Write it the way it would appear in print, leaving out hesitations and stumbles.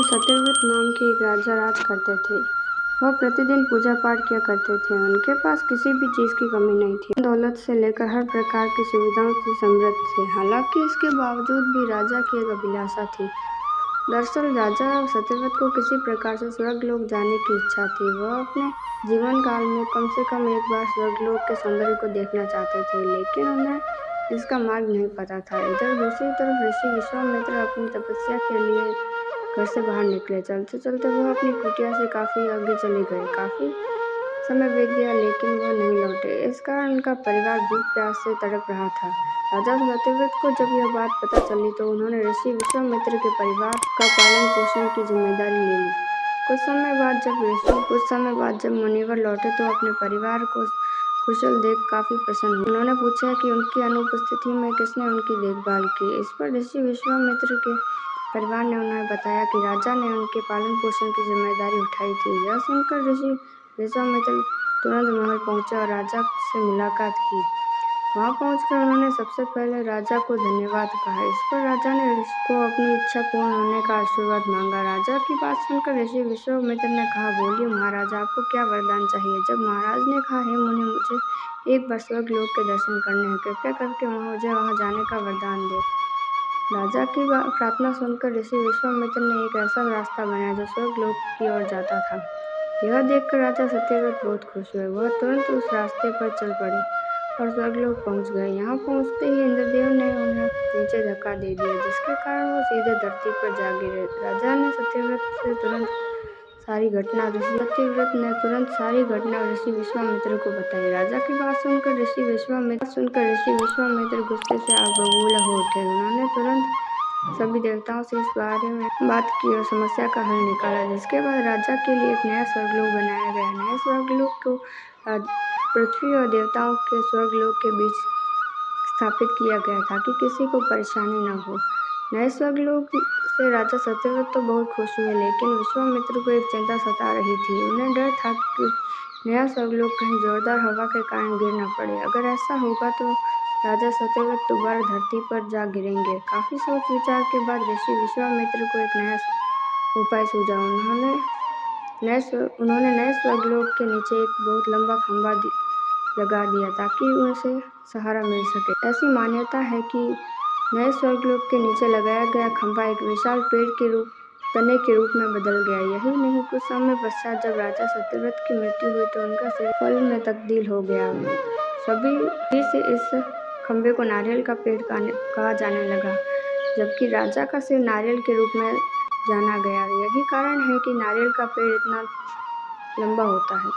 सत्यव्रत नाम के एक राजा राज करते थे। वह प्रतिदिन पूजा पाठ किया करते थे। उनके पास किसी भी चीज की कमी नहीं थी। दौलत से लेकर हर प्रकार की सुविधाओं से समृद्ध थे। हालांकि इसके बावजूद भी राजा की एक अभिलाषा थी। दरअसल राजा सत्यव्रत को किसी प्रकार से स्वर्गलोक जाने की इच्छा थी। वह अपने जीवन काल में कम से कम एक बार स्वर्गलोक के सौंदर्य को देखना चाहते थे, लेकिन उन्हें इसका मार्ग नहीं पता था। इधर दूसरी तरफ ऋषि विश्वामित्र अपनी तपस्या के लिए घर से बाहर निकले। चलते चलते वह अपनी कुटिया से काफी आगे चले गए। काफी समय बीत गया लेकिन वह नहीं लौटे। इस कारण उनका परिवार भूख प्यास से तड़प रहा था। राजा सत्यव्रत को जब यह बात पता चली तो उन्होंने ऋषि विश्वामित्र के परिवार का पालन पोषण की जिम्मेदारी ले ली। कुछ समय बाद जब मुनिवर लौटे तो अपने परिवार को कुशल देख काफी प्रसन्न हुए। उन्होंने पूछा कि उनकी अनुपस्थिति में किसने उनकी देखभाल की। इस पर ऋषि विश्वामित्र के परिवार ने उन्हें बताया कि राजा ने उनके पालन पोषण की जिम्मेदारी उठाई थी। यह सुनकर ऋषि विश्वामित्र तुरंत महल पहुंचे और राजा से मुलाकात की। वहां पहुंचकर उन्होंने सबसे पहले राजा को धन्यवाद कहा। इस पर राजा ने ऋषि को अपनी इच्छा पूर्ण होने का आशीर्वाद मांगा। राजा की बात सुनकर ऋषि विश्वामित्र ने कहा, बोलिए महाराज, आपको क्या वरदान चाहिए। जब महाराज ने कहा, हे मुनि, मुझे एक बार स्वर्गलोक के दर्शन करने हैं, कृपया करके मुझे वहां जाने का वरदान दे। राजा की प्रार्थना सुनकर ऋषि विश्वामित्र ने एक ऐसा रास्ता बनाया जो स्वर्गलोक की ओर जाता था। यह देखकर राजा सत्यव्रत बहुत खुश हुए। वह तुरंत उस रास्ते पर चल पड़े और स्वर्गलोक पहुंच गए। यहाँ पहुंचते ही इंद्रदेव ने उन्हें नीचे धक्का दे दिया, जिसके कारण वो सीधे धरती पर जा गिरे। राजा ने सत्यव्रत ने तुरंत सारी घटना ऋषि विश्वामित्र को बताई। राजा की बात सुनकर ऋषि विश्वामित्र गुस्से से आग बबूला हो उठे। उन्होंने तुरंत सभी देवताओं से इस बारे में बात की और समस्या का हल निकाला, जिसके बाद राजा के लिए एक नया स्वर्गलोक बनाया गया। नए स्वर्गलोक को पृथ्वी और देवताओं के स्वर्गलोक के बीच स्थापित किया गया ताकि किसी को परेशानी न हो। नए स्वर्गलोक से राजा सत्यव्रत तो बहुत खुश हुए, लेकिन विश्वामित्र को एक चिंता सता रही थी। उन्हें डर था कि नया स्वर्गलोक कहीं जोरदार हवा के कारण गिर न पड़े। अगर ऐसा होगा तो राजा सत्यव्रत दोबारा धरती पर जा गिरेंगे। काफी सोच विचार के बाद ऋषि विश्वामित्र को एक नया उपाय सूझा। उन्होंने नए स्वर्गलोक के नीचे एक बहुत लंबा खंभा लगा दिया ताकि उसे सहारा मिल सके। ऐसी मान्यता है कि नए स्वर्गलोक के नीचे लगाया गया खंभा एक विशाल पेड़ के तने के रूप में बदल गया। यही नहीं, कुछ समय पश्चात जब राजा सत्यव्रत की मृत्यु हुई तो उनका सिर फल में तब्दील हो गया। सभी से इस खंभे को नारियल का पेड़ कहा जाने लगा, जबकि राजा का सिर नारियल के रूप में जाना गया। यही कारण है कि नारियल का पेड़ इतना लंबा होता है।